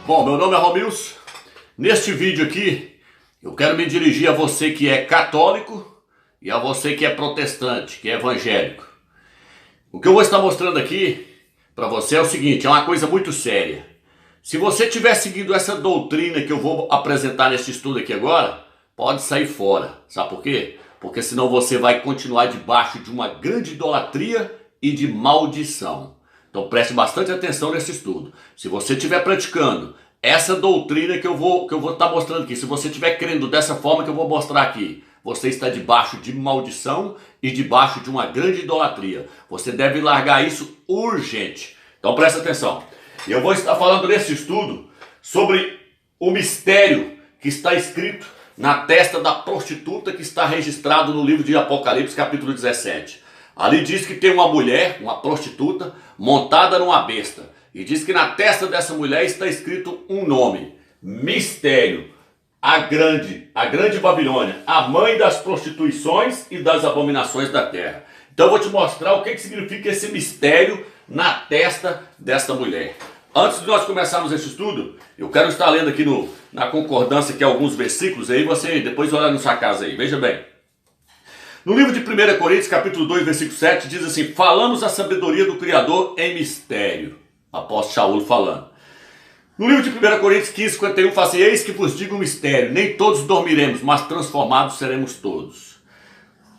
Bom, meu nome é Romilson. Neste vídeo aqui, eu quero me dirigir a você que é católico e a você que é protestante, que é evangélico. O que eu vou estar mostrando aqui para você é o seguinte, é uma coisa muito séria. Se você estiver seguindo essa doutrina que eu vou apresentar nesse estudo aqui agora, pode sair fora. Sabe por quê? Porque senão você vai continuar debaixo de uma grande idolatria e de maldição. Então preste bastante atenção nesse estudo. Se você estiver praticando essa doutrina que eu vou estar mostrando aqui, se você estiver crendo dessa forma que eu vou mostrar aqui, você está debaixo de maldição e debaixo de uma grande idolatria. Você deve largar isso urgente. Então preste atenção. Eu vou estar falando nesse estudo sobre o mistério que está escrito na testa da prostituta que está registrado no livro de Apocalipse, capítulo 17. Ali diz que tem uma mulher, uma prostituta, montada numa besta. E diz que na testa dessa mulher está escrito um nome: Mistério, a grande Babilônia, a mãe das prostituições e das abominações da terra. Então eu vou te mostrar o que significa esse mistério na testa desta mulher. Antes de nós começarmos esse estudo, eu quero estar lendo aqui na concordância aqui alguns versículos, aí você depois olha na sua casa aí, veja bem. No livro de 1 Coríntios, capítulo 2, versículo 7, diz assim: falamos a sabedoria do Criador em mistério. Apóstolo Shaul falando. No livro de 1 Coríntios 15, 51, fala assim: eis que vos digo um mistério, nem todos dormiremos, mas transformados seremos todos.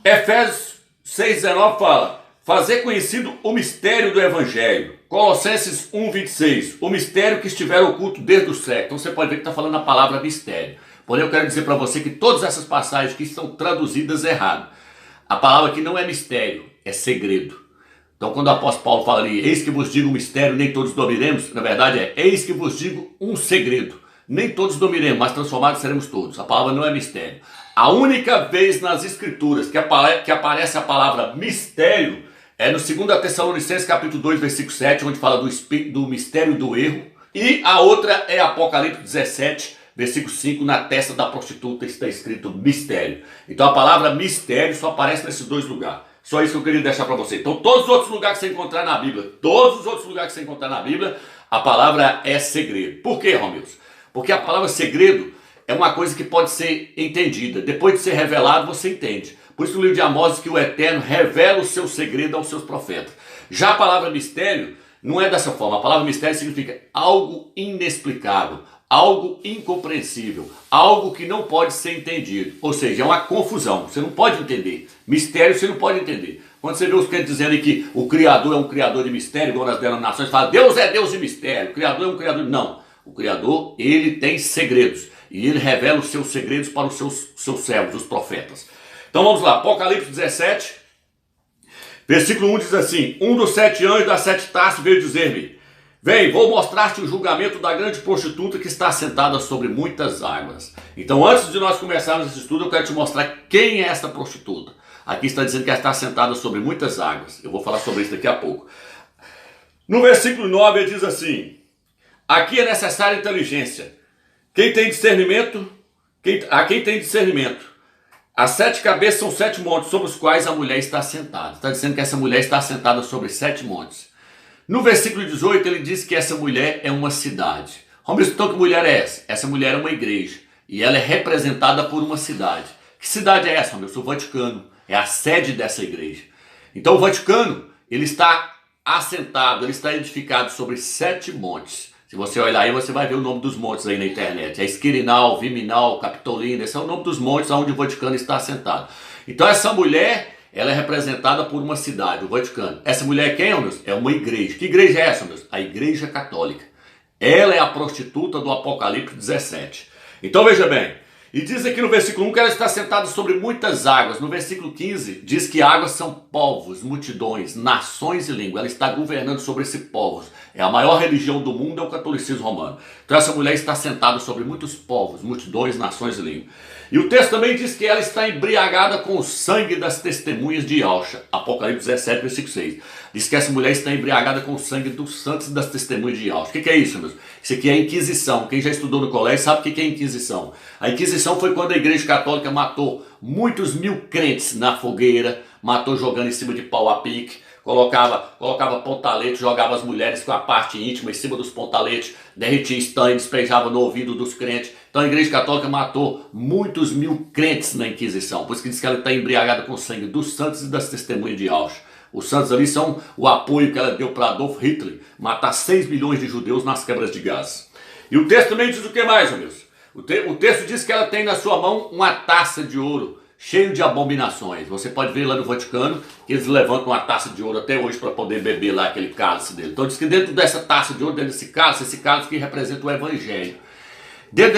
Efésios 6,19 fala: fazer conhecido o mistério do Evangelho. Colossenses 1,26, o mistério que estiver oculto desde o século. Então você pode ver que está falando a palavra mistério. Porém eu quero dizer para você que todas essas passagens que estão traduzidas errado. A palavra aqui não é mistério, é segredo. Então quando o apóstolo Paulo fala ali, eis que vos digo um mistério, nem todos dormiremos, na verdade é, eis que vos digo um segredo. Nem todos dormiremos, mas transformados seremos todos. A palavra não é mistério. A única vez nas escrituras que aparece a palavra mistério é no 2 Tessalonicenses capítulo 2, versículo 7, onde fala do mistério do erro. E a outra é Apocalipse 17, versículo 5, na testa da prostituta está escrito mistério. Então a palavra mistério só aparece nesses dois lugares. Só isso que eu queria deixar para você. Então todos os outros lugares que você encontrar na Bíblia, a palavra é segredo. Por quê, Romilson? Porque a palavra segredo é uma coisa que pode ser entendida. Depois de ser revelado, você entende. Por isso o livro de Amós diz que o Eterno revela o seu segredo aos seus profetas. Já a palavra mistério não é dessa forma. A palavra mistério significa algo inexplicável, algo incompreensível, algo que não pode ser entendido. Ou seja, é uma confusão, você não pode entender. Mistério você não pode entender. Quando você vê os crentes dizendo que o Criador é um Criador de mistério, igual nas denominações, fala Deus é Deus de mistério, o Criador é um Criador... Não, o Criador, ele tem segredos. E ele revela os seus segredos para os seus servos, os profetas. Então vamos lá, Apocalipse 17, versículo 1 diz assim: um dos 7 anjos das 7 taças veio dizer-me: vem, vou mostrar-te o julgamento da grande prostituta que está assentada sobre muitas águas. Então antes de nós começarmos esse estudo, eu quero te mostrar quem é essa prostituta. Aqui está dizendo que ela está assentada sobre muitas águas. Eu vou falar sobre isso daqui a pouco. No versículo 9 ele diz assim: aqui é necessária inteligência. Quem tem discernimento, quem tem discernimento. As 7 cabeças são 7 montes sobre os quais a mulher está sentada. Está dizendo que essa mulher está sentada sobre 7 montes. No versículo 18 ele diz que essa mulher é uma cidade. Vamos ver então que mulher é essa? Essa mulher é uma igreja. E ela é representada por uma cidade. Que cidade é essa, meu? O Vaticano. É a sede dessa igreja. Então o Vaticano, ele está assentado, ele está edificado sobre 7 montes. Se você olhar aí, você vai ver o nome dos montes aí na internet. É Esquirinal, Viminal, Capitolina. Esse é o nome dos montes onde o Vaticano está assentado. Então essa mulher, ela é representada por uma cidade, o Vaticano. Essa mulher é quem, meus? É uma igreja. Que igreja é essa, meus? A Igreja Católica. Ela é a prostituta do Apocalipse 17. Então veja bem. E diz aqui no versículo 1 que ela está sentada sobre muitas águas. No versículo 15 diz que águas são povos, multidões, nações e língua. Ela está governando sobre esses povos. É a maior religião do mundo, é o catolicismo romano. Então essa mulher está sentada sobre muitos povos, multidões, nações e língua. E o texto também diz que ela está embriagada com o sangue das testemunhas de Yahshua. Apocalipse 17, versículo 6. Diz que essa mulher está embriagada com o sangue dos santos e das testemunhas de Yahshua. O que é isso, meus? Isso aqui é a Inquisição. Quem já estudou no colégio sabe o que é a Inquisição. A Inquisição foi quando a Igreja Católica matou muitos mil crentes na fogueira, matou jogando em cima de pau a pique, colocava pontalete, jogava as mulheres com a parte íntima em cima dos pontaletes, derretia estanho, despejava no ouvido dos crentes. Então a Igreja Católica matou muitos mil crentes na Inquisição, por isso que diz que ela está embriagada com o sangue dos santos e das testemunhas de Auschwitz. Os santos ali são o apoio que ela deu para Adolf Hitler matar 6 milhões de judeus nas câmaras de gás. E o texto também diz o que mais, amigos? O texto diz que ela tem na sua mão uma taça de ouro cheio de abominações. Você pode ver lá no Vaticano que eles levantam uma taça de ouro até hoje para poder beber lá aquele cálice dele. Então diz que dentro dessa taça de ouro, dentro desse cálice, esse cálice que representa o Evangelho. Dentro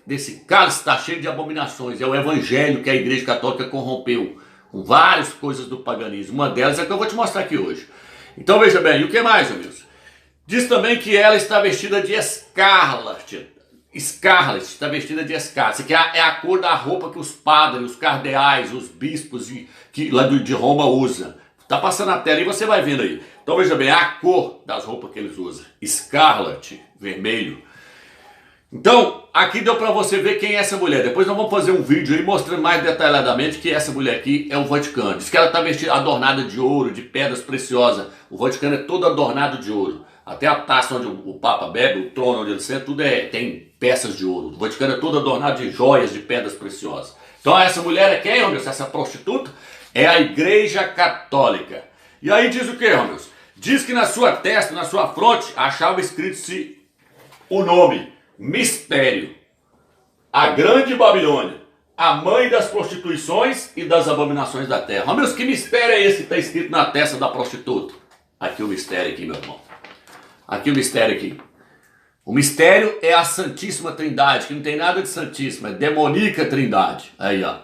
desse cálice está cheio de abominações. É o Evangelho que a Igreja Católica corrompeu com várias coisas do paganismo. Uma delas é que eu vou te mostrar aqui hoje. Então veja bem, e o que mais, amigos? Diz também que ela está vestida de escarlate. Escarlate, está vestida de escarlate, que é a cor da roupa que os padres, os cardeais, os bispos lá de Roma usam. Está passando na tela e você vai vendo aí. Então veja bem, é a cor das roupas que eles usam. Escarlate, vermelho. Então, aqui deu para você ver quem é essa mulher. Depois nós vamos fazer um vídeo aí mostrando mais detalhadamente que essa mulher aqui é o Vaticano. Diz que ela está vestida, adornada de ouro, de pedras preciosas. O Vaticano é todo adornado de ouro. Até a taça onde o Papa bebe, o trono onde ele senta, tudo tem peças de ouro. O Vaticano é todo adornado de joias, de pedras preciosas. Então essa mulher é quem, Romeu? Essa prostituta é a Igreja Católica. E aí diz o que, Romeu? Diz que na sua testa, na sua fronte, achava escrito-se o nome, Mistério. A Grande Babilônia, a mãe das prostituições e das abominações da terra. Romeu, que mistério é esse que está escrito na testa da prostituta? Aqui o mistério aqui, meu irmão. Aqui o mistério aqui. O mistério é a Santíssima Trindade, que não tem nada de santíssima, é demoníaca Trindade. Aí, ó.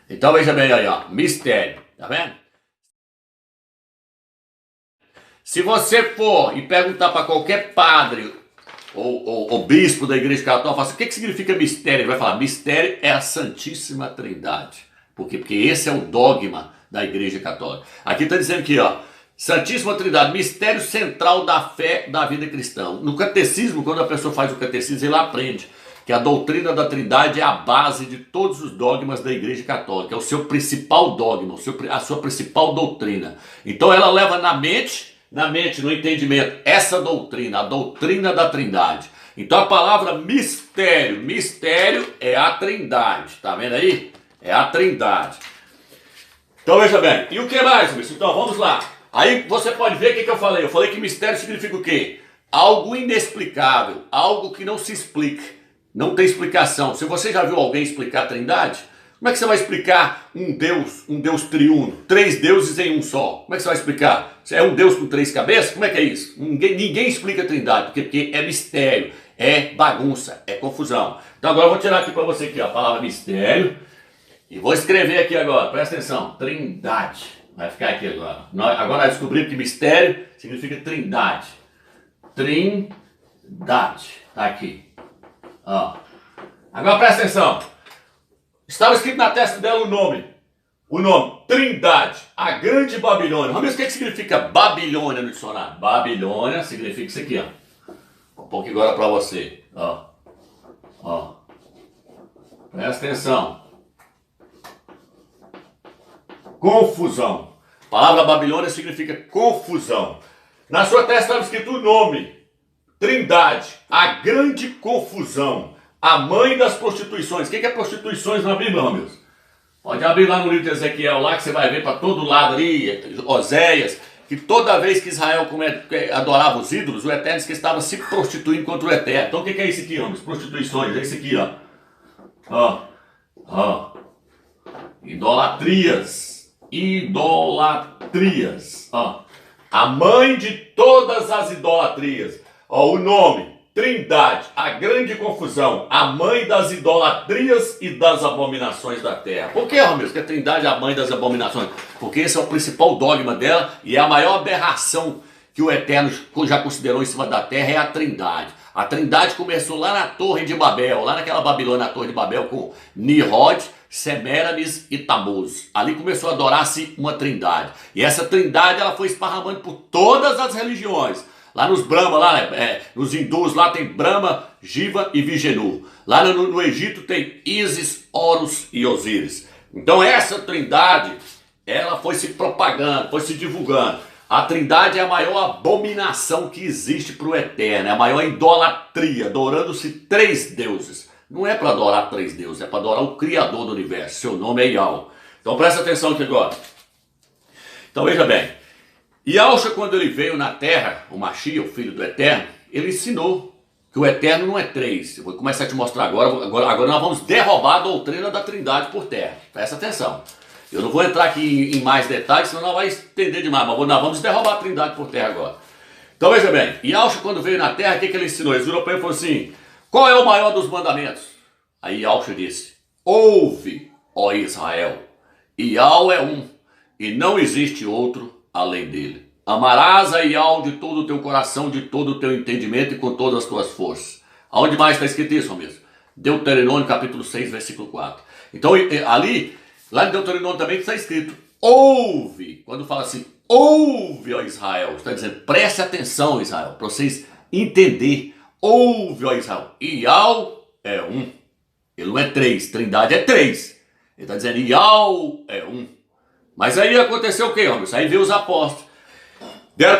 Então veja bem aí, ó. Mistério. Tá vendo? Se você for e perguntar para qualquer padre ou bispo da Igreja Católica, fala assim, o que significa mistério? Ele vai falar, mistério é a Santíssima Trindade. Por quê? Porque esse é o dogma da Igreja Católica. Aqui está dizendo aqui, ó. Santíssima Trindade, mistério central da fé da vida cristã. No catecismo, quando a pessoa faz o catecismo, ele aprende que a doutrina da Trindade é a base de todos os dogmas da Igreja Católica. É o seu principal dogma, a sua principal doutrina. Então ela leva na mente, no entendimento, essa doutrina, a doutrina da Trindade. Então a palavra mistério é a Trindade. Tá vendo aí? É a Trindade. Então veja bem, e o que mais, Luiz? Então vamos lá. Aí você pode ver o que eu falei. Eu falei que mistério significa o quê? Algo inexplicável, algo que não se explica, não tem explicação. Se você já viu alguém explicar a Trindade, como é que você vai explicar um Deus triuno, 3 deuses em um só? Como é que você vai explicar? É um Deus com 3 cabeças? Como é que é isso? Ninguém explica a Trindade, porque é mistério, é bagunça, é confusão. Então agora eu vou tirar aqui para você aqui, ó, a palavra mistério e vou escrever aqui agora, presta atenção, Trindade. Vai ficar aqui agora. Agora nós descobrimos que mistério significa Trindade. Trindade. Tá aqui. Ó. Agora presta atenção. Estava escrito na testa dela o nome. O nome, Trindade. A Grande Babilônia. Vamos ver o que significa Babilônia no dicionário. Babilônia significa isso aqui, ó. Vou pôr aqui agora para você. Ó. Ó. Presta atenção. Confusão. A palavra Babilônia significa confusão. Na sua testa estava escrito o nome, Trindade, a grande confusão, a mãe das prostituições. O que é prostituições na Bíblia, meus? Pode abrir lá no livro de Ezequiel, lá que você vai ver para todo lado ali, Oséias, que toda vez que Israel adorava os ídolos, o Eterno disse que estava se prostituindo contra o Eterno. Então o que é isso aqui, homens? Prostituições, é isso aqui, ó. Ó, ó. Idolatrias. Idolatrias. Ó. A mãe de todas as idolatrias. Ó, o nome, Trindade, a grande confusão, a mãe das idolatrias e das abominações da terra. Por que, Romeu, que a Trindade é a mãe das abominações? Porque esse é o principal dogma dela e é a maior aberração que o Eterno já considerou em cima da terra é a Trindade. A Trindade começou lá na Torre de Babel, lá naquela Babilônia, na Torre de Babel, com Nimrod, Semiramis e Tammuz. Ali começou a adorar-se uma Trindade. E essa Trindade ela foi esparramando por todas as religiões. Lá nos Brahma, nos hindus, lá tem Brahma, Shiva e Vishnu. Lá no Egito tem Ísis, Horus e Osíris. Então essa Trindade ela foi se propagando, foi se divulgando. A Trindade é a maior abominação que existe para o Eterno, é a maior idolatria, adorando-se três deuses. Não é para adorar três deuses, é para adorar o Criador do universo. Seu nome é Yahweh. Então presta atenção aqui agora. Então veja bem, Yahushua, quando ele veio na terra, o Mashiach, o Filho do Eterno, ele ensinou que o Eterno não é três. Eu vou começar a te mostrar agora nós vamos derrubar a doutrina da Trindade por terra. Presta atenção. Eu não vou entrar aqui em mais detalhes, senão nós vamos entender demais, mas nós vamos derrubar a Trindade por terra agora. Então veja bem, Yahushua, quando veio na terra, o que ele ensinou? Ele virou para ele e falou assim: qual é o maior dos mandamentos? Aí Yahushua disse: ouve, ó Israel, Yahweh é um, e não existe outro além dele. Amarás a Yahweh de todo o teu coração, de todo o teu entendimento e com todas as tuas forças. Aonde mais está escrito isso, mesmo? Deuteronômio capítulo 6, versículo 4. Então ali, lá em Deuteronômio também está escrito: ouve. Quando fala assim, ouve, ó Israel, está dizendo, preste atenção, Israel, para vocês entenderem. Ouve, ó Israel, Yahweh é um. Ele não é três, Trindade é três. Ele está dizendo, Yahweh é um. Mas aí aconteceu o quê, homens? Aí veio os apóstolos.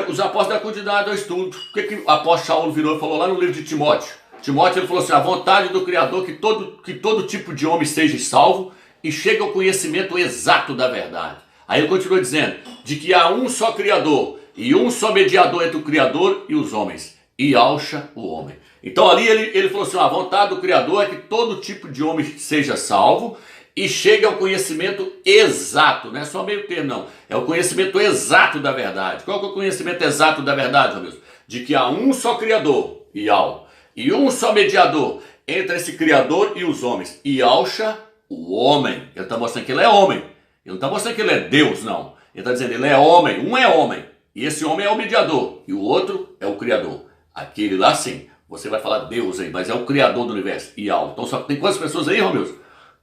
Os apóstolos deram continuidade ao estudo. O que o apóstolo Saulo virou e falou lá no livro de Timóteo? Timóteo, ele falou assim: a vontade do Criador que todo tipo de homem seja salvo e chegue ao conhecimento exato da verdade. Aí ele continuou dizendo, de que há um só Criador e um só mediador entre o Criador e os homens, Yahushua, o homem. Então ali ele falou assim: a vontade do Criador é que todo tipo de homem seja salvo e chegue ao conhecimento exato, não é só meio termo não, é o conhecimento exato da verdade. Qual que é o conhecimento exato da verdade, meu Deus? De que há um só Criador, Yahweh, e um só mediador entre esse Criador e os homens, Yahushua, o homem. Ele está mostrando que ele é homem, ele não está mostrando que ele é Deus, não. Ele está dizendo, ele é homem, um é homem, e esse homem é o mediador, e o outro é o Criador. Aquele lá sim, você vai falar Deus aí, mas é o Criador do universo, Yahweh. Então só tem quantas pessoas aí, Romeus?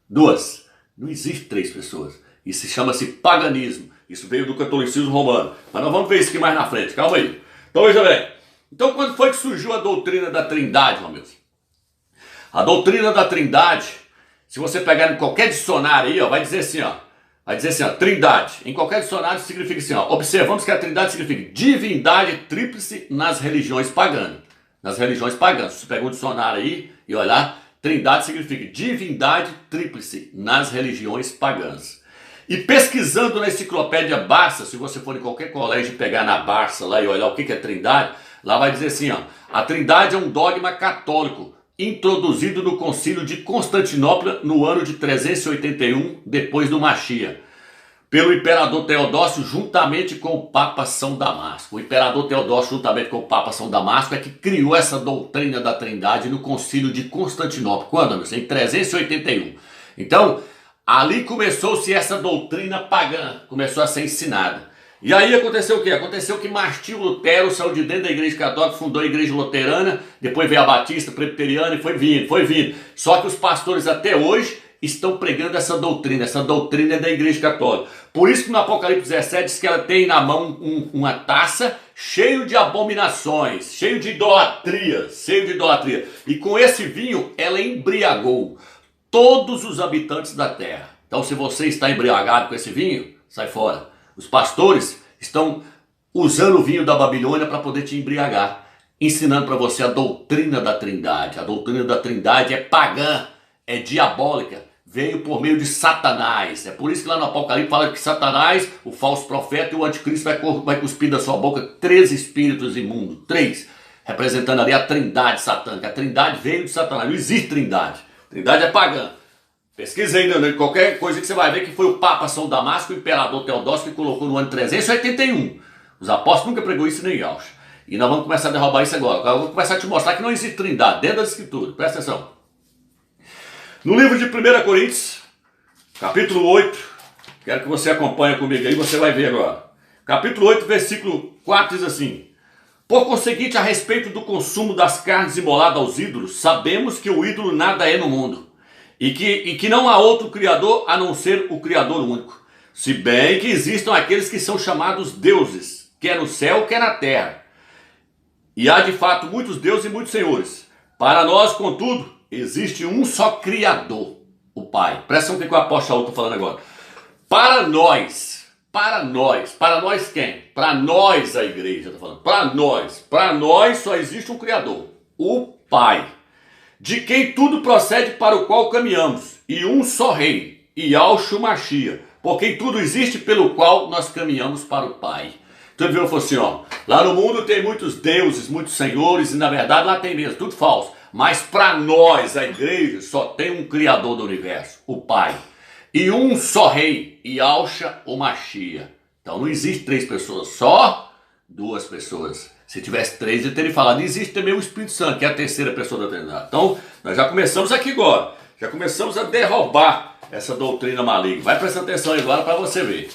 Duas. Não existe três pessoas. Isso chama-se paganismo. Isso veio do catolicismo romano. Mas nós vamos ver isso aqui mais na frente. Calma aí. Então veja bem. Então quando foi que surgiu a doutrina da Trindade, meu Deus? A doutrina da Trindade, se você pegar em qualquer dicionário aí, ó, vai dizer assim, ó, Trindade. Em qualquer dicionário significa assim, ó. Observamos que a Trindade significa divindade tríplice nas religiões pagãs. Nas religiões pagãs. Você pega um dicionário aí e olha lá. Trindade significa divindade tríplice nas religiões pagãs. E pesquisando na enciclopédia Barça, se você for em qualquer colégio pegar na Barça lá e olhar o que é Trindade, lá vai dizer assim, ó, a Trindade é um dogma católico introduzido no Concílio de Constantinopla no ano de 381 depois do Mashiach, pelo imperador Teodósio juntamente com o Papa São Damasco. O imperador Teodósio juntamente com o Papa São Damasco é que criou essa doutrina da Trindade no Concílio de Constantinopla. Quando, amigo? Em 381. Então, ali começou-se essa doutrina pagã, começou a ser ensinada. E aí aconteceu o quê? Aconteceu que Martinho Lutero saiu de dentro da igreja católica, fundou a igreja luterana, depois veio a batista, presbiteriana e foi vindo. Só que os pastores até hoje estão pregando essa doutrina é da igreja católica. Por isso que no Apocalipse 17 diz que ela tem na mão uma taça cheio de abominações, cheio de idolatria. E com esse vinho ela embriagou todos os habitantes da terra. Então se você está embriagado com esse vinho, sai fora. Os pastores estão usando o vinho da Babilônia para poder te embriagar, ensinando para você a doutrina da Trindade. A doutrina da Trindade é pagã, é diabólica, veio por meio de Satanás. É por isso que lá no Apocalipse fala que Satanás, o falso profeta e o anticristo vai cuspir da sua boca 3 espíritos imundos. 3, representando ali a Trindade satânica. A Trindade veio de Satanás, não existe Trindade. Trindade é pagã. Pesquisa aí, né? Qualquer coisa que você vai ver que foi o Papa São Damasco, o imperador Teodósio, que colocou no ano 381. Os apóstolos nunca pregou isso nem Yahushua. E nós vamos começar a derrubar isso agora. Eu vou começar a te mostrar que não existe Trindade dentro da Escritura. Presta atenção. No livro de 1 Coríntios, capítulo 8, quero que você acompanhe comigo aí, você vai ver agora. Capítulo 8, versículo 4 diz assim: por conseguinte, a respeito do consumo das carnes imoladas aos ídolos, sabemos que o ídolo nada é no mundo, e que não há outro Criador a não ser o Criador único. Se bem que existam aqueles que são chamados deuses, quer no céu, quer na terra. E há de fato muitos deuses e muitos senhores. Para nós, contudo, existe um só Criador, o Pai. Presta atenção no que o apóstolo está falando agora. Para nós, para nós. Para nós quem? Para nós a igreja, está falando. Para nós. Para nós só existe um Criador, o Pai, de quem tudo procede, para o qual caminhamos, e um só Rei, Yahshua Mashiach, por quem tudo existe, pelo qual nós caminhamos para o Pai. Então ele falou assim, ó, lá no mundo tem muitos deuses, muitos senhores, e na verdade lá tem mesmo, tudo falso. Mas para nós, a igreja, só tem um Criador do universo, o Pai. E um só Rei, Yahshua o Mashiach. Então não existe três pessoas, só duas pessoas. Se tivesse três, ele teria falado. Existe também o Espírito Santo, que é a terceira pessoa da Trindade. Então nós já começamos aqui agora. Já começamos a derrubar essa doutrina maligna. Vai prestando atenção aí agora para você ver.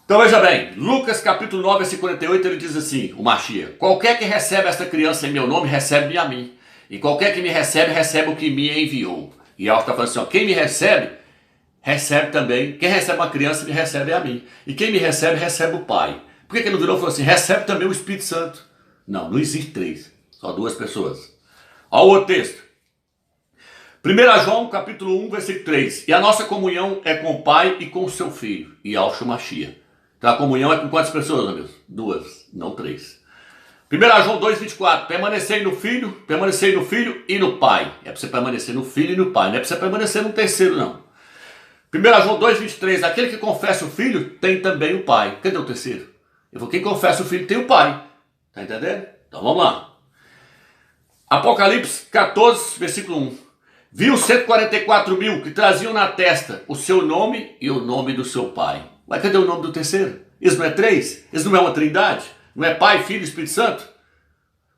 Então veja bem, Lucas capítulo 9, versículo 48, ele diz assim, o Mashiach: qualquer que recebe esta criança em meu nome, recebe-me a mim. E qualquer que me recebe, recebe o que me enviou. E ela está falando assim, ó, quem me recebe, recebe também. Quem recebe uma criança, me recebe a mim. E quem me recebe, recebe o Pai. Por que ele não virou e falou assim, recebe também o Espírito Santo? Não, não existe três, só duas pessoas. Olha o outro texto. 1 João capítulo 1, versículo 3. E a nossa comunhão é com o Pai e com o seu Filho, Yahshua Mashiach. Então a comunhão é com quantas pessoas, amigos? Duas, não três. 1 João 2, 24. Permanecei no Filho e no Pai. É para você permanecer no Filho e no Pai, não é para você permanecer no terceiro, não. 1 João 2, 23. Aquele que confessa o Filho tem também o Pai. Cadê o terceiro? Eu vou, quem confessa o Filho tem o Pai. Tá entendendo? Então vamos lá. Apocalipse 14, versículo 1. Viu 144 mil que traziam na testa o seu nome e o nome do seu Pai. Mas cadê o nome do terceiro? Isso não é três? Isso não é uma trindade? Não é Pai, Filho e Espírito Santo?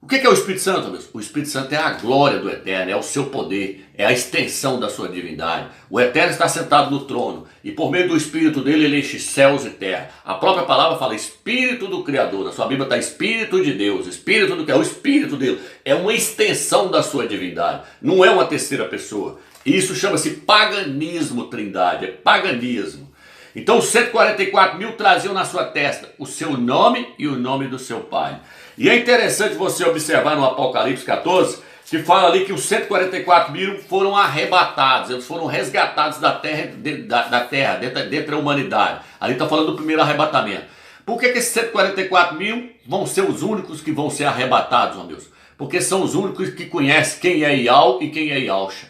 O que é o Espírito Santo, meus? O Espírito Santo é a glória do Eterno, é o seu poder, é a extensão da sua divindade. O Eterno está sentado no trono e por meio do Espírito dele ele enche céus e terra. A própria palavra fala Espírito do Criador, na sua Bíblia está Espírito de Deus, Espírito do Criador, o Espírito dele é uma extensão da sua divindade, não é uma terceira pessoa. Isso chama-se paganismo, trindade, é paganismo. Então 144 mil traziam na sua testa o seu nome e o nome do seu Pai. E é interessante você observar no Apocalipse 14, que fala ali que os 144 mil foram arrebatados, eles foram resgatados da terra, dentro da humanidade. Ali está falando do primeiro arrebatamento. Por que esses 144 mil vão ser os únicos que vão ser arrebatados, meu Deus? Porque são os únicos que conhecem quem é Yahweh e quem é Yahshua.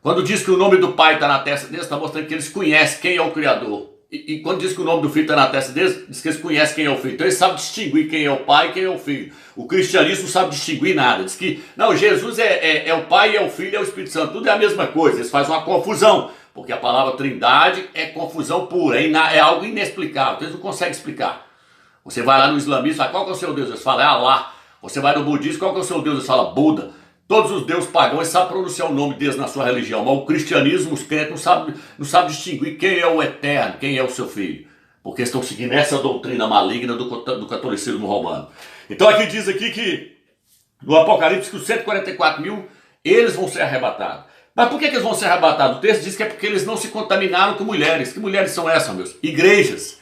Quando diz que o nome do Pai está na testa deles, está mostrando que eles conhecem quem é o Criador. E quando diz que o nome do Filho está na testa deles, diz que eles conhecem quem é o Filho. Então eles sabem distinguir quem é o Pai e quem é o Filho. O cristianismo não sabe distinguir nada. Diz que, não, Jesus é o Pai, é o Filho, é o Espírito Santo. Tudo é a mesma coisa. Eles fazem uma confusão. Porque a palavra trindade é confusão pura. É algo inexplicável. Então eles não conseguem explicar. Você vai lá no islamismo, fala, qual que é o seu Deus? Eles falam, é Allah. Você vai no budismo, qual que é o seu Deus? Eles falam, Buda. Todos os deuses pagãos sabem pronunciar o nome deles na sua religião. Mas o cristianismo, os crentes não sabem distinguir quem é o Eterno, quem é o seu Filho. Porque estão seguindo essa doutrina maligna do catolicismo romano. Então aqui diz aqui que no Apocalipse que os 144 mil, eles vão ser arrebatados. Mas por que eles vão ser arrebatados? O texto diz que é porque eles não se contaminaram com mulheres. Que mulheres são essas, meus? Igrejas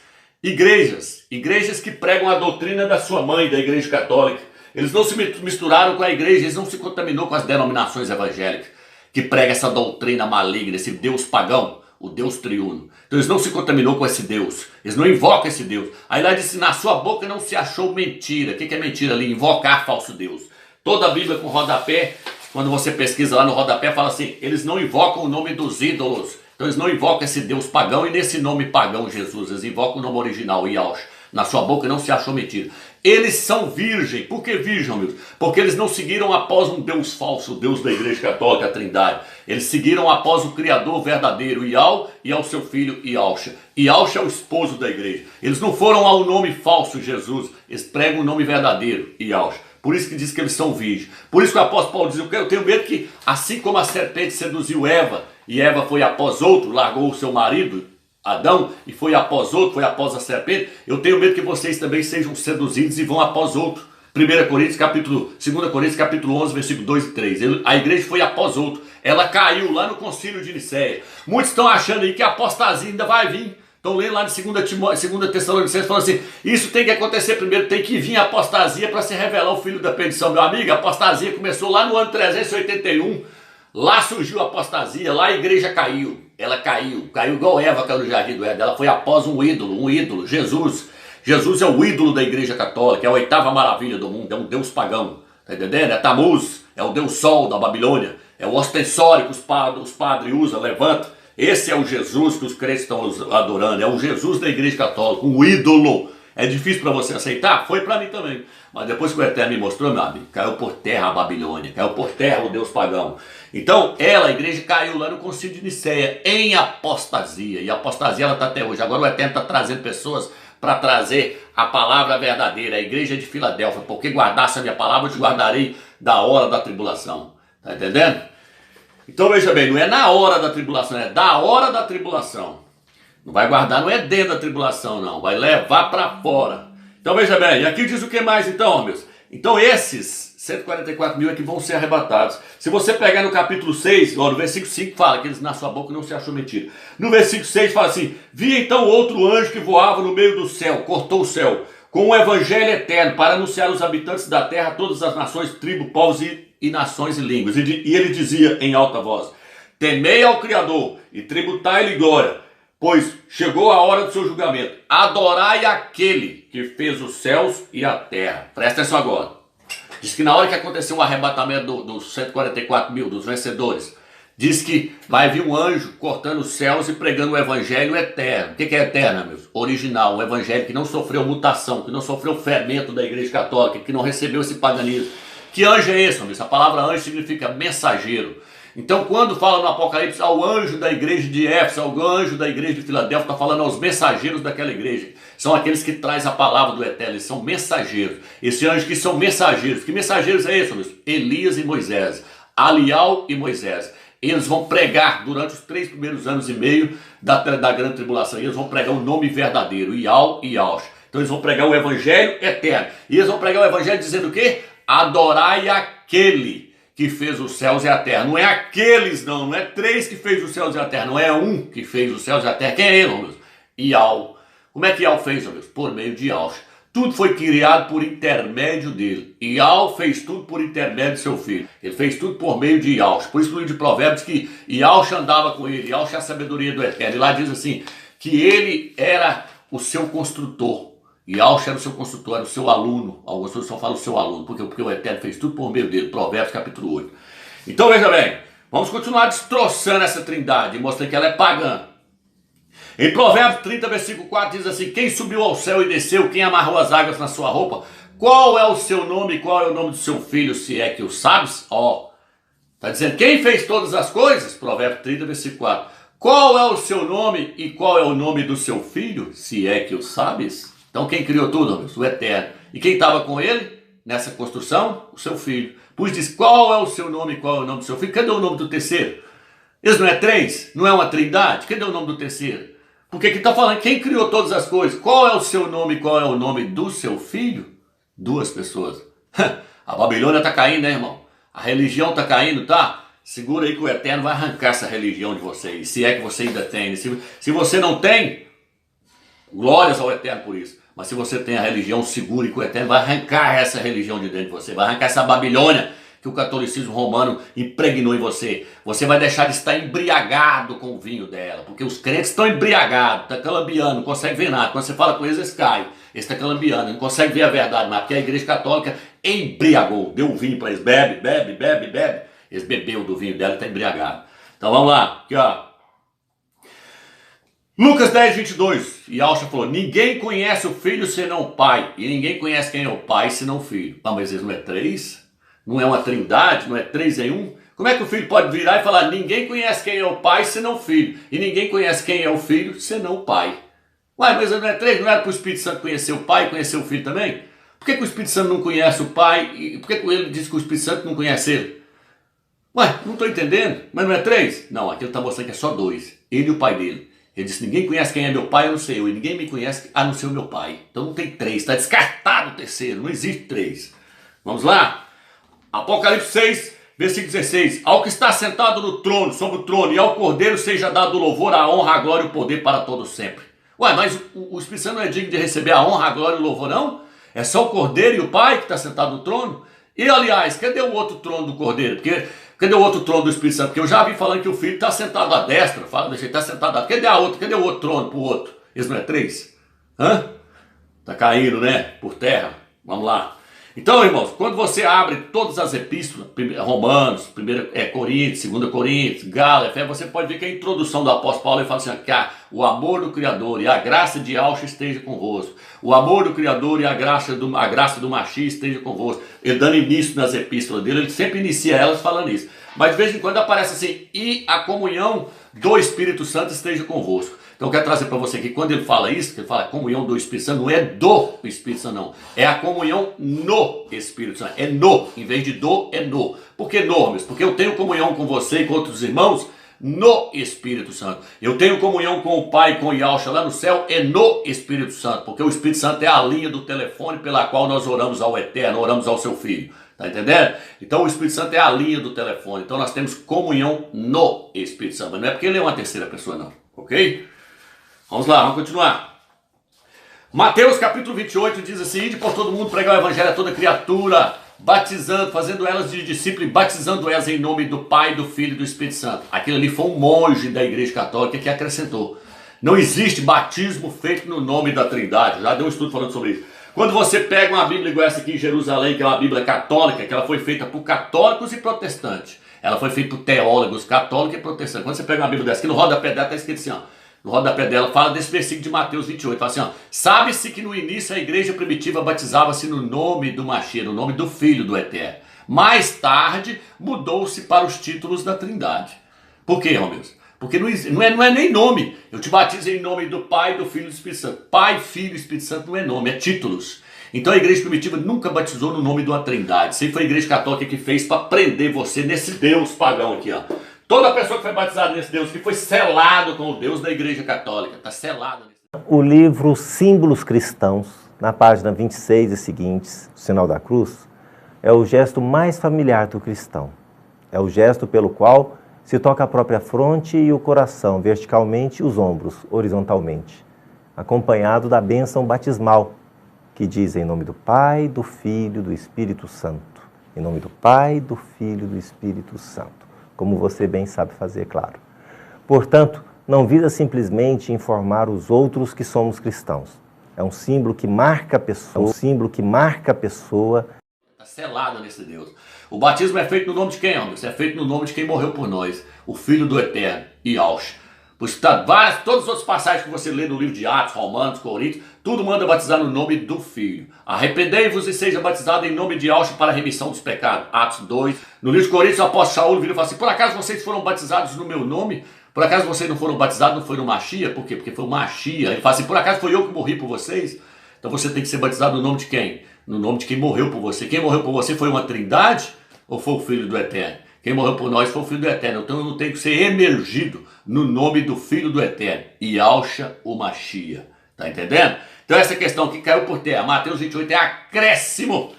que pregam a doutrina da sua mãe, da Igreja Católica. Eles não se misturaram com a igreja, eles não se contaminaram com as denominações evangélicas, que pregam essa doutrina maligna, esse Deus pagão, o Deus triuno. Então eles não se contaminaram com esse Deus, eles não invocam esse Deus. Aí lá diz, na sua boca não se achou mentira. O que é mentira ali? Invocar falso Deus. Toda a Bíblia com rodapé, quando você pesquisa lá no rodapé, fala assim, eles não invocam o nome dos ídolos. Então eles não invocam esse Deus pagão e nesse nome pagão Jesus, eles invocam o nome original, Yahshua. Na sua boca não se achou mentira. Eles são virgem. Por que virgem, amigos? Porque eles não seguiram após um Deus falso, o Deus da Igreja Católica, a Trindade. Eles seguiram após o Criador verdadeiro, Yahweh, e ao seu filho Yahshua. Yahshua é o esposo da igreja. Eles não foram ao nome falso, Jesus. Eles pregam o nome verdadeiro, Yahshua. Por isso que diz que eles são virgens. Por isso que o apóstolo Paulo diz, eu tenho medo que, assim como a serpente seduziu Eva, e Eva foi após outro, largou o seu marido, Adão, e foi após outro, foi após a serpente, eu tenho medo que vocês também sejam seduzidos e vão após outro. 2 Coríntios capítulo 11, versículo 2 e 3. A igreja foi após outro. Ela caiu lá no concílio de Nicéia. Muitos estão achando aí que a apostasia ainda vai vir. Estão lendo lá de 2 Tessalonicenses, falando assim, isso tem que acontecer primeiro, tem que vir a apostasia para se revelar o filho da perdição. Meu amigo, a apostasia começou lá no ano 381. Lá surgiu a apostasia, lá a igreja caiu. ela caiu igual Eva caiu no jardim do Éden. Ela foi após um ídolo, Jesus. Jesus é o ídolo da igreja católica, é a oitava maravilha do mundo, é um deus pagão, tá entendendo? É Tamuz, é o deus sol da Babilônia, é o ostensório que os padres usam, levanta. Esse é o Jesus que os crentes estão adorando, é o Jesus da igreja católica, um ídolo. É difícil para você aceitar? Foi para mim também. Mas depois que o Eterno me mostrou, meu amigo, caiu por terra a Babilônia, caiu por terra o Deus pagão. Então, a igreja caiu lá no Concílio de Nicéia, em apostasia. E a apostasia ela está até hoje. Agora o Eterno está trazendo pessoas para trazer a palavra verdadeira, a igreja de Filadélfia. Porque guardasse a minha palavra, eu te guardarei da hora da tribulação. Tá entendendo? Então veja bem, não é na hora da tribulação, é da hora da tribulação. Não vai guardar, não é dentro da tribulação, não. Vai levar para fora. Então veja bem, e aqui diz o que mais então, meus? Então esses 144 mil é que vão ser arrebatados. Se você pegar no capítulo 6, ó, no versículo 5 fala que eles na sua boca não se achou mentira. No versículo 6 fala assim: vi então outro anjo que voava no meio do céu, cortou o céu, com o evangelho eterno, para anunciar aos habitantes da terra todas as nações, tribos, povos e nações e línguas. E ele dizia em alta voz: temei ao Criador e tributai-lhe glória, pois chegou a hora do seu julgamento. Adorai aquele que fez os céus e a terra. Presta atenção agora. Diz que na hora que aconteceu o arrebatamento dos 144 mil, dos vencedores, diz que vai vir um anjo cortando os céus e pregando o evangelho eterno. O que é eterno, meus? Original, um evangelho que não sofreu mutação, que não sofreu fermento da igreja católica, que não recebeu esse paganismo. Que anjo é esse, meus? A palavra anjo significa mensageiro. Então, quando fala no Apocalipse ao anjo da igreja de Éfeso, ao anjo da igreja de Filadélfia, está falando aos mensageiros daquela igreja. São aqueles que trazem a palavra do Eterno, eles são mensageiros. Esse anjo que são mensageiros. Que mensageiros é esse, meus? Elias e Moisés, Alial e Moisés. Eles vão pregar durante os 3 primeiros anos e meio da grande tribulação. Eles vão pregar o nome verdadeiro, Ial e Iaush. Então eles vão pregar o evangelho eterno. E eles vão pregar o evangelho dizendo o quê? Adorai aquele que fez os céus e a terra. Não é aqueles, não é 3 que fez os céus e a terra, não é um que fez os céus e a terra. Quem é ele, meus? Ial. Como é que Ial fez, meus? Por meio de Iaush. Tudo foi criado por intermédio dele. Ial fez tudo por intermédio de seu filho. Ele fez tudo por meio de Iaush. Por isso no livro de Provérbios que Iaush andava com ele. Iaush é a sabedoria do Eterno. E lá diz assim, que ele era o seu construtor. Iaush era o seu construtor, era o seu aluno. Algumas pessoas só falam o seu aluno, porque o Eterno fez tudo por meio dele. Provérbios capítulo 8. Então veja bem, vamos continuar destroçando essa trindade, mostrando que ela é pagã. Em Provérbios 30, versículo 4 diz assim: quem subiu ao céu e desceu, quem amarrou as águas na sua roupa, qual é o seu nome e qual é o nome do seu filho, se é que o sabes? Está dizendo quem fez todas as coisas? Provérbios 30, versículo 4. Qual é o seu nome e qual é o nome do seu filho, se é que o sabes? Então quem criou tudo, meus? O Eterno. E quem estava com ele nessa construção? O seu filho. Pois diz, qual é o seu nome e qual é o nome do seu filho? Cadê o nome do terceiro? Eles não é 3? Não é uma trindade? Cadê o nome do terceiro? Porque aqui está falando quem criou todas as coisas. Qual é o seu nome e qual é o nome do seu filho? 2 pessoas. A Babilônia está caindo, né, irmão? A religião está caindo, tá? Segura aí que o Eterno vai arrancar essa religião de vocês. Se é que você ainda tem. Se você não tem, glórias ao Eterno por isso. Mas se você tem a religião, segure que o Eterno vai arrancar essa religião de dentro de você. Vai arrancar essa Babilônia que o catolicismo romano impregnou em você. Você vai deixar de estar embriagado com o vinho dela. Porque os crentes estão embriagados, estão calambiando, não conseguem ver nada. Quando você fala com eles, eles caem. Eles estão calambiando, não conseguem ver a verdade. Mas porque a igreja católica embriagou, deu vinho para eles. Bebe, bebe, bebe, bebe. Eles bebeu do vinho dela e estão embriagados. Então vamos lá. Aqui, ó. Lucas 10, 22, e Alcha falou, ninguém conhece o filho senão o pai, e ninguém conhece quem é o pai senão o filho. Mas eles não é 3? Não é uma trindade? Não é 3 em 1? Como é que o filho pode virar e falar, ninguém conhece quem é o pai senão o filho, e ninguém conhece quem é o filho senão o pai? Ué, mas não é 3? Não era para o Espírito Santo conhecer o pai e conhecer o filho também? Por que o Espírito Santo não conhece o pai, e por que ele diz que o Espírito Santo não conhece ele? Ué, não estou entendendo, mas não é 3? Não, aqui ele está mostrando que é só 2, ele e o pai dele. Ele disse, ninguém conhece quem é meu pai, a não ser eu. E ninguém me conhece, a não ser o meu pai. Então não tem 3, está descartado o terceiro, não existe 3. Vamos lá? Apocalipse 6, versículo 16. Ao que está sentado no trono, sobre o trono, e ao Cordeiro seja dado o louvor, a honra, a glória e o poder para todos sempre. Ué, mas o Espírito Santo não é digno de receber a honra, a glória e o louvor, não? É só o Cordeiro e o Pai que está sentado no trono? E, aliás, cadê o outro trono do Cordeiro? Porque Cadê o outro trono do Espírito Santo? Porque eu já vi falando que o Filho está sentado à destra. Fala, deixa ele está sentado à destra. Cadê a outra? Cadê o outro trono para o outro? Esse não é 3? Hã? Tá caindo, né? Por terra. Vamos lá. Então, irmãos, quando você abre todas as epístolas, Romanos, 1 Coríntios, 2 Coríntios, Gálatas, você pode ver que a introdução do apóstolo Paulo ele fala assim, que o amor do Criador e a graça de Yahshua esteja convosco. O amor do Criador e a graça do Mashiach esteja convosco. Ele dando início nas epístolas dele, ele sempre inicia elas falando isso. Mas de vez em quando aparece assim, e a comunhão do Espírito Santo esteja convosco. Então eu quero trazer para você que quando ele fala isso, que ele fala comunhão do Espírito Santo, não é do Espírito Santo não, é a comunhão no Espírito Santo, é no, em vez de do, é no. Por que no, meus? Porque eu tenho comunhão com você e com outros irmãos no Espírito Santo. Eu tenho comunhão com o Pai, com o Yahshua lá no céu, é no Espírito Santo, porque o Espírito Santo é a linha do telefone pela qual nós oramos ao Eterno, oramos ao seu Filho. Tá entendendo? Então o Espírito Santo é a linha do telefone, então nós temos comunhão no Espírito Santo, mas não é porque ele é uma terceira pessoa não, ok? Vamos lá, vamos continuar. Mateus capítulo 28 diz assim, ide por todo mundo pregar o evangelho a toda criatura, batizando, fazendo elas de discípulo e batizando elas em nome do Pai, do Filho e do Espírito Santo. Aquilo ali foi um monge da Igreja Católica que acrescentou. Não existe batismo feito no nome da Trindade, já deu um estudo falando sobre isso. Quando você pega uma Bíblia igual essa aqui em Jerusalém, que é uma Bíblia católica, que ela foi feita por católicos e protestantes. Ela foi feita por teólogos católicos e protestantes. Quando você pega uma Bíblia dessa, aqui no rodapé dela está escrito assim, ó. No rodapé dela fala desse versículo de Mateus 28, fala assim, ó, sabe-se que no início a igreja primitiva batizava-se no nome do Mashiach, no nome do Filho do Eterno. Mais tarde mudou-se para os títulos da Trindade. Por quê, Romeus? Porque não é nem nome. Eu te batizo em nome do Pai, do Filho e do Espírito Santo. Pai, Filho e Espírito Santo não é nome, é títulos. Então a igreja primitiva nunca batizou no nome de uma Trindade. Sempre foi a igreja católica que fez para prender você nesse Deus pagão aqui, ó. Toda pessoa que foi batizada nesse Deus, que foi selado com o Deus da Igreja Católica, está selado nesse Deus. O livro Símbolos Cristãos, na página 26 e seguintes, o sinal da cruz, é o gesto mais familiar do cristão. É o gesto pelo qual se toca a própria fronte e o coração, verticalmente, e os ombros, horizontalmente, acompanhado da bênção batismal, que diz em nome do Pai, do Filho e do Espírito Santo. Em nome do Pai, do Filho e do Espírito Santo. Como você bem sabe fazer, claro. Portanto, não visa simplesmente informar os outros que somos cristãos. É um símbolo que marca a pessoa, Está selado nesse Deus. O batismo é feito no nome de quem, homem? Isso é feito no nome de quem morreu por nós, o Filho do Eterno, Yahshua. Por isso, todas as outras passagens que você lê no livro de Atos, Romanos, Coríntios, tudo manda batizar no nome do Filho. Arrependei-vos e seja batizado em nome de Yahshua para a remissão dos pecados. Atos 2. No livro de Coríntios, o apóstolo Saúl vira e fala assim, por acaso vocês foram batizados no meu nome? Por acaso vocês não foram batizados, não foi no Mashiach? Por quê? Porque foi o Mashiach. Ele fala assim, por acaso foi eu que morri por vocês? Então você tem que ser batizado no nome de quem? No nome de quem morreu por você. Quem morreu por você foi uma Trindade ou foi o Filho do Eterno? Quem morreu por nós foi o Filho do Eterno. Então eu não tenho que ser emergido no nome do Filho do Eterno. Yahshua o Mashiach. Tá entendendo? Então essa questão que caiu por terra. Mateus 28 é acréscimo.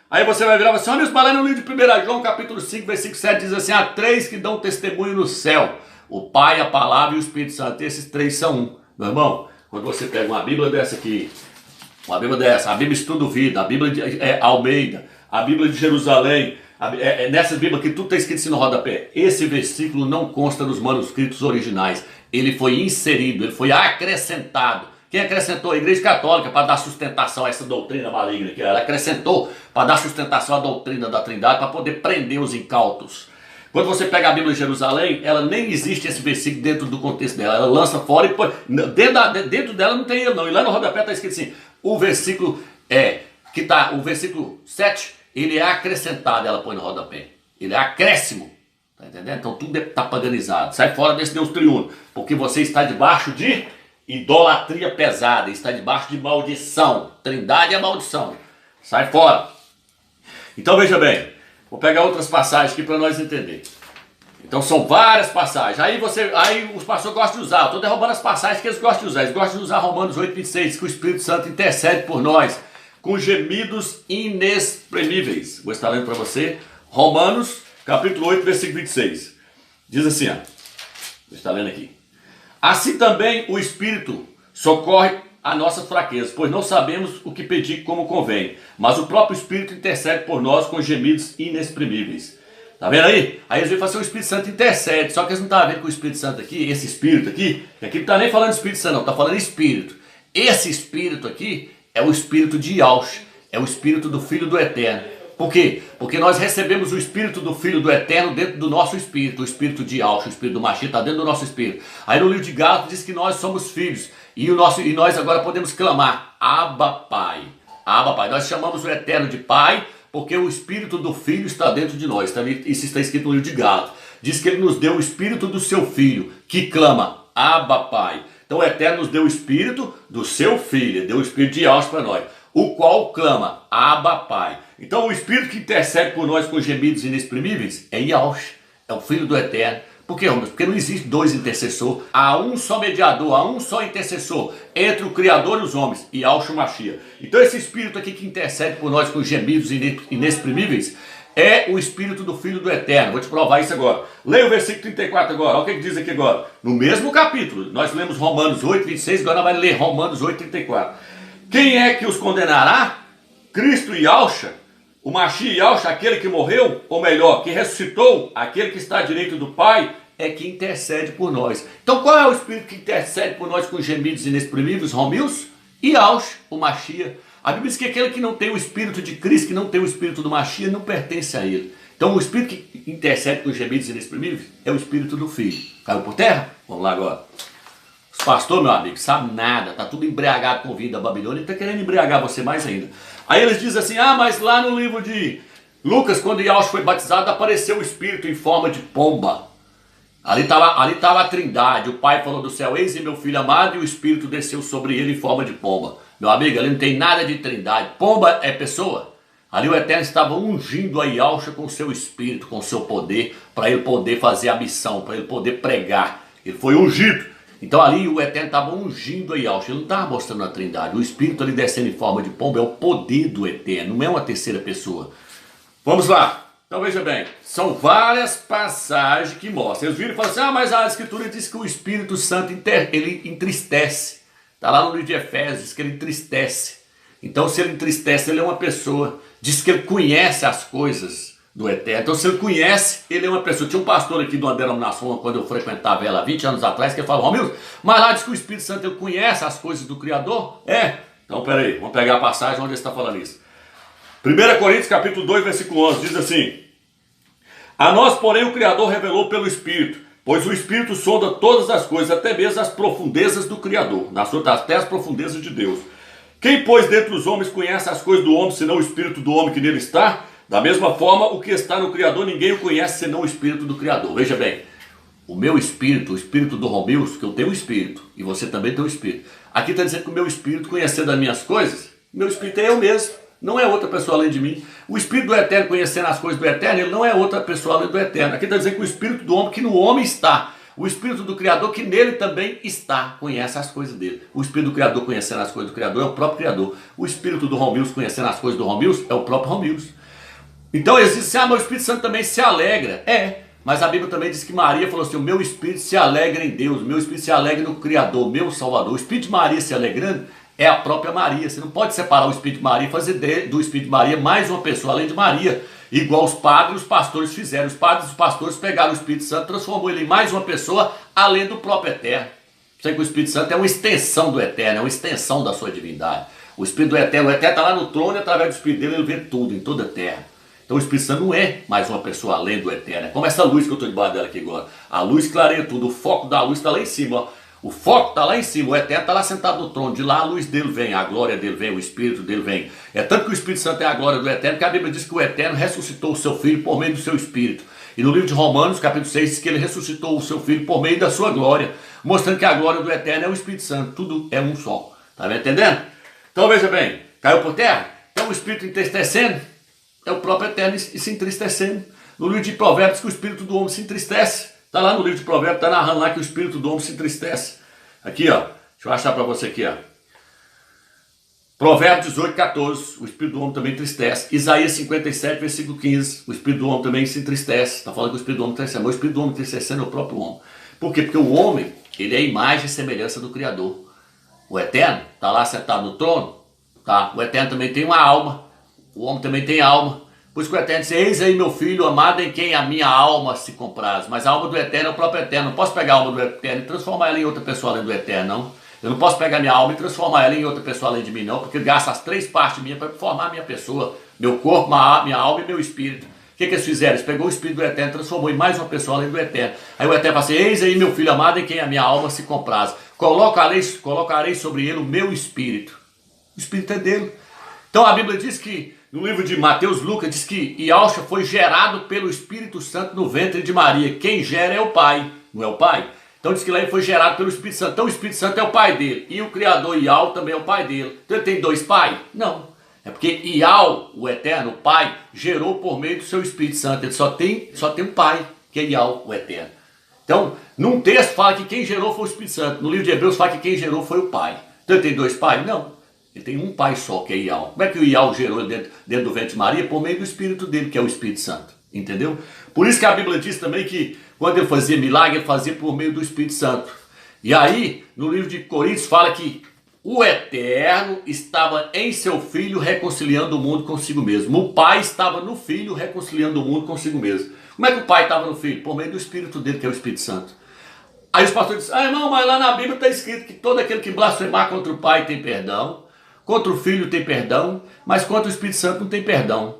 Aí você vai virar e vai assim, olha os balões no livro de 1 João, capítulo 5, versículo 7, diz assim, há 3 que dão testemunho no céu. O Pai, a Palavra e o Espírito Santo. Esses 3 são um. Meu irmão, quando você pega uma Bíblia dessa aqui, uma Bíblia dessa, a Bíblia Estudo Vida, a Bíblia de Almeida, a Bíblia de Jerusalém, nessa Bíblia que tudo está escrito assim no rodapé, esse versículo não consta nos manuscritos originais. Ele foi inserido, ele foi acrescentado. Quem acrescentou? A Igreja Católica, para dar sustentação a essa doutrina maligna que ela acrescentou, para dar sustentação à doutrina da Trindade, para poder prender os incautos. Quando você pega a Bíblia de Jerusalém, ela nem existe esse versículo dentro do contexto dela. Ela lança fora e põe. Dentro dela não tem ele, não. E lá no rodapé está escrito assim: o versículo o versículo 7, ele é acrescentado, ela põe no rodapé. Ele é acréscimo. Tá entendendo? Então tudo está paganizado. Sai fora desse Deus triuno. Porque você está debaixo de idolatria pesada, está debaixo de maldição. Trindade é maldição. Sai fora. Então veja bem, vou pegar outras passagens aqui para nós entender. Então são várias passagens. Aí os pastores gostam de usar. Eu estou derrubando as passagens que eles gostam de usar. Eles gostam de usar Romanos 8:26, que o Espírito Santo intercede por nós com gemidos inexprimíveis. Vou estar lendo para você. Romanos, capítulo 8, versículo 26. Diz assim, ó. Vou estar lendo aqui. Assim também o Espírito socorre a nossas fraquezas, pois não sabemos o que pedir como convém, mas o próprio Espírito intercede por nós com gemidos inexprimíveis. Tá vendo aí? Aí eles vêm falar assim, o Espírito Santo intercede. Só que eles não estavam vendo que o Espírito Santo aqui, esse Espírito aqui não está nem falando de Espírito Santo não, está falando de Espírito. Esse Espírito aqui é o Espírito de Yahshua, é o Espírito do Filho do Eterno. Por quê? Porque nós recebemos o Espírito do Filho do Eterno dentro do nosso Espírito. O Espírito de Yahshua, o Espírito do Mashiach está dentro do nosso Espírito. Aí no livro de Gálatas diz que nós somos filhos. E nós agora podemos clamar, Abba Pai. Abba Pai. Nós chamamos o Eterno de Pai, porque o Espírito do Filho está dentro de nós. Isso está escrito no livro de Gálatas. Diz que ele nos deu o Espírito do seu Filho, que clama, Abba Pai. Então o Eterno nos deu o Espírito do seu Filho, deu o Espírito de Yahshua para nós, o qual clama, Abba Pai. Então o Espírito que intercede por nós com gemidos inexprimíveis é Yahshua, é o Filho do Eterno. Por quê, Romeu? Porque não existe dois intercessores. Há um só mediador, há um só intercessor entre o Criador e os homens, e Yahshua Mashiach. Então esse Espírito aqui que intercede por nós com gemidos inexprimíveis é o Espírito do Filho do Eterno. Vou te provar isso agora. Leia o versículo 34 agora. Olha o que diz aqui agora. No mesmo capítulo, nós lemos Romanos 8, 26, agora nós vamos ler Romanos 8, 34. Quem é que os condenará? Cristo e Yahshua, o Mashiach Yahshua, aquele que morreu, ou melhor, que ressuscitou, aquele que está à direita do Pai, é que intercede por nós. Então qual é o Espírito que intercede por nós com gemidos inexprimíveis, Romios? Yahshua, o Mashiach. A Bíblia diz que aquele que não tem o Espírito de Cristo, que não tem o Espírito do Mashiach, não pertence a ele. Então o Espírito que intercede com gemidos inexprimíveis é o Espírito do Filho. Caiu por terra? Vamos lá agora. Os pastores, meu amigo, sabe nada, tá tudo embriagado com o vinho da Babilônia e tá querendo embriagar você mais ainda. Aí eles dizem assim, mas lá no livro de Lucas, quando Yahshua foi batizado, apareceu o Espírito em forma de pomba. Ali estava a Trindade, o Pai falou do céu, eis meu Filho amado, e o Espírito desceu sobre ele em forma de pomba. Meu amigo, ali não tem nada de Trindade, pomba é pessoa. Ali o Eterno estava ungindo a Yahshua com o seu Espírito, com o seu poder, para ele poder fazer a missão, para ele poder pregar. Ele foi ungido. Então ali o Eterno estava ungindo a Yahshua, ele não estava mostrando a Trindade. O Espírito ali descendo em forma de pomba é o poder do Eterno, não é uma terceira pessoa. Vamos lá. Então veja bem, são várias passagens que mostram. Eles viram e falam assim, mas a Escritura diz que o Espírito Santo ele entristece. Está lá no livro de Efésios, diz que ele entristece. Então se ele entristece, ele é uma pessoa. Diz que ele conhece as coisas do Eterno. Então se ele conhece, ele é uma pessoa. Tinha um pastor aqui de uma denominação, quando eu frequentava ela 20 anos atrás, que ele falou, Romilson, mas lá diz que o Espírito Santo ele conhece as coisas do Criador? Então peraí, vamos pegar a passagem onde ele está falando isso. 1 Coríntios capítulo 2, versículo 11, diz assim, a nós, porém, o Criador revelou pelo Espírito, pois o Espírito sonda todas as coisas, até mesmo as profundezas do Criador, até as profundezas de Deus. Quem, pois, dentre os homens conhece as coisas do homem, senão o Espírito do homem que nele está? Da mesma forma, o que está no Criador, ninguém o conhece, senão o Espírito do Criador. Veja bem, o meu Espírito, o Espírito do Romilson, que eu tenho um Espírito, e você também tem um Espírito. Aqui está dizendo que o meu Espírito, conhecendo as minhas coisas, meu Espírito é eu mesmo. Não é outra pessoa além de mim. O Espírito do Eterno, conhecendo as coisas do Eterno, ele não é outra pessoa além do Eterno. Aqui está dizendo que o Espírito do homem, que no homem está. O Espírito do Criador, que nele também está, conhece as coisas dele. O Espírito do Criador, conhecendo as coisas do Criador, é o próprio Criador. O Espírito do Romilson, conhecendo as coisas do Romilson, é o próprio Romilson. Então eles dizem assim, mas o Espírito Santo também se alegra. Mas a Bíblia também diz que Maria falou assim, o meu Espírito se alegra em Deus, o meu Espírito se alegra no Criador, meu Salvador. O Espírito de Maria se alegrando é a própria Maria. Você não pode separar o Espírito de Maria e fazer do Espírito de Maria mais uma pessoa além de Maria. Igual os padres e os pastores fizeram. Os padres e os pastores pegaram o Espírito Santo, transformou ele em mais uma pessoa além do próprio Eterno. Você que o Espírito Santo é uma extensão do Eterno, é uma extensão da sua divindade. O Espírito do Eterno, o Eterno está lá no trono e através do Espírito dele ele vê tudo, em toda a terra. Então o Espírito Santo não é mais uma pessoa além do Eterno. É como essa luz que eu estou debaixo dela aqui agora. A luz clareia tudo, o foco da luz está lá em cima, ó. O foco está lá em cima, o Eterno está lá sentado no trono, de lá a luz dele vem, a glória dele vem, o Espírito dele vem. É tanto que o Espírito Santo é a glória do Eterno, que a Bíblia diz que o Eterno ressuscitou o seu Filho por meio do seu Espírito. E no livro de Romanos, capítulo 6, diz que ele ressuscitou o seu Filho por meio da sua glória, mostrando que a glória do Eterno é o Espírito Santo, tudo é um só. Está me entendendo? Então veja bem, caiu por terra? Então o Espírito entristecendo, é o próprio Eterno e se entristecendo. No livro de Provérbios, que o Espírito do homem se entristece. Está lá no livro de Provérbios, está narrando lá que o Espírito do homem se entristece. Aqui, ó, deixa eu achar para você aqui, ó. Provérbios 18, 14, o Espírito do homem também entristece. Isaías 57, versículo 15, o Espírito do homem também se entristece. Está falando que o Espírito do homem entristece, mas o Espírito do homem entristecendo é o próprio homem. Por quê? Porque o homem, ele é a imagem e semelhança do Criador. O Eterno está lá sentado no trono, tá? O Eterno também tem uma alma, o homem também tem alma. Por isso que o Eterno disse, eis aí meu filho amado em quem a minha alma se compraz. Mas a alma do Eterno é o próprio Eterno. Eu não posso pegar a alma do Eterno e transformar ela em outra pessoa além do Eterno, não. Eu não posso pegar minha alma e transformar ela em outra pessoa além de mim, não. Porque gasta as 3 partes minhas para formar a minha pessoa. Meu corpo, minha alma e meu espírito. O que eles fizeram? Eles pegou o espírito do Eterno e transformou em mais uma pessoa além do Eterno. Aí o Eterno fala assim, eis aí meu filho amado em quem a minha alma se compraz. Colocarei sobre ele o meu espírito. O espírito é dele. Então a Bíblia diz que, no livro de Mateus, Lucas, diz que Ialcha foi gerado pelo Espírito Santo no ventre de Maria. Quem gera é o Pai, não é o Pai? Então diz que lá ele foi gerado pelo Espírito Santo. Então o Espírito Santo é o pai dele. E o Criador Ial também é o pai dele. Então ele tem 2 pais? Não. É porque Ial, o Eterno, o Pai, gerou por meio do seu Espírito Santo. Ele só tem um pai, que é Ial, o Eterno. Então, num texto fala que quem gerou foi o Espírito Santo. No livro de Hebreus fala que quem gerou foi o Pai. Então ele tem 2 pais? Não. Ele tem um pai só, que é Ial. Como é que o Ial gerou dentro do ventre de Maria? Por meio do Espírito dele, que é o Espírito Santo. Entendeu? Por isso que a Bíblia diz também que quando ele fazia milagre, ele fazia por meio do Espírito Santo. E aí, no livro de Coríntios, fala que o Eterno estava em seu Filho reconciliando o mundo consigo mesmo. O Pai estava no Filho reconciliando o mundo consigo mesmo. Como é que o Pai estava no Filho? Por meio do Espírito dele, que é o Espírito Santo. Aí os pastores dizem, irmão, mas lá na Bíblia está escrito que todo aquele que blasfemar contra o Pai tem perdão, contra o Filho tem perdão, mas contra o Espírito Santo não tem perdão.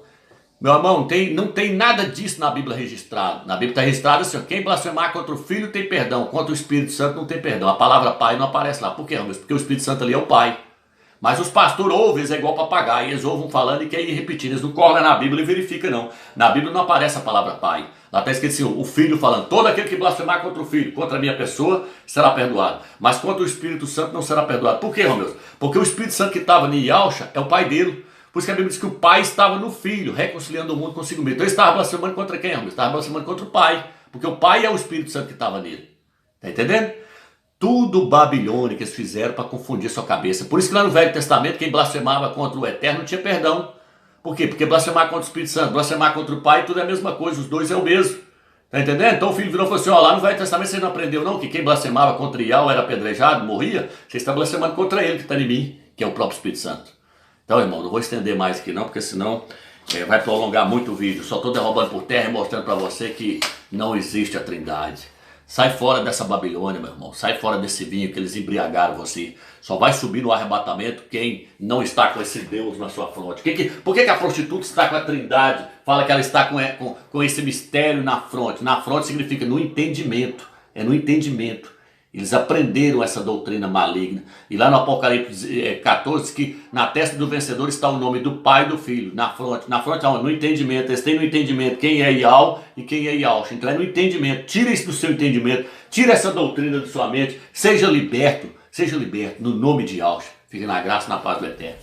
Meu irmão, não tem nada disso na Bíblia registrado. Na Bíblia está registrado assim, quem blasfemar contra o Filho tem perdão, contra o Espírito Santo não tem perdão. A palavra Pai não aparece lá. Por quê, irmão? Porque o Espírito Santo ali é o Pai. Mas os pastores ouvem, eles é igual papagaio, eles ouvem falando e querem ir repetindo. Eles não correm na Bíblia e verificam, não. Na Bíblia não aparece a palavra Pai. Lá está escrito assim, o Filho falando, todo aquele que blasfemar contra o Filho, contra a minha pessoa, será perdoado. Mas contra o Espírito Santo não será perdoado. Por quê, irmão? Porque o Espírito Santo que estava em Ialcha é o Pai dele. Por isso que a Bíblia diz que o Pai estava no Filho, reconciliando o mundo consigo mesmo. Então ele estava blasfemando contra quem, irmão? Ele estava blasfemando contra o Pai. Porque o Pai é o Espírito Santo que estava nele. Está entendendo? Tudo babilônico que eles fizeram para confundir sua cabeça. Por isso que lá no Velho Testamento, quem blasfemava contra o Eterno não tinha perdão. Por quê? Porque blasfemar contra o Espírito Santo, blasfemar contra o Pai, tudo é a mesma coisa, os dois é o mesmo. Tá entendendo? Então o filho virou e falou assim, ó, lá no Velho Testamento você não aprendeu não, que quem blasfemava contra Ial era apedrejado, morria? Você está blasfemando contra ele que está em mim, que é o próprio Espírito Santo. Então, irmão, não vou estender mais aqui não, porque senão vai prolongar muito o vídeo. Só estou derrubando por terra e mostrando para você que não existe a Trindade. Sai fora dessa Babilônia, meu irmão. Sai fora desse vinho que eles embriagaram você. Só vai subir no arrebatamento quem não está com esse Deus na sua fronte. Por que a prostituta está com a Trindade? Fala que ela está com esse mistério na fronte. Na fronte significa no entendimento. É no entendimento. Eles aprenderam essa doutrina maligna. E lá no Apocalipse 14 diz que na testa do vencedor está o nome do Pai e do Filho. Na fronte no entendimento. Eles têm no entendimento quem é Ial e quem é Ialcha. Então é no entendimento. Tira isso do seu entendimento. Tira essa doutrina da sua mente. Seja liberto no nome de Ialcha. Fique na graça e na paz do Eterno.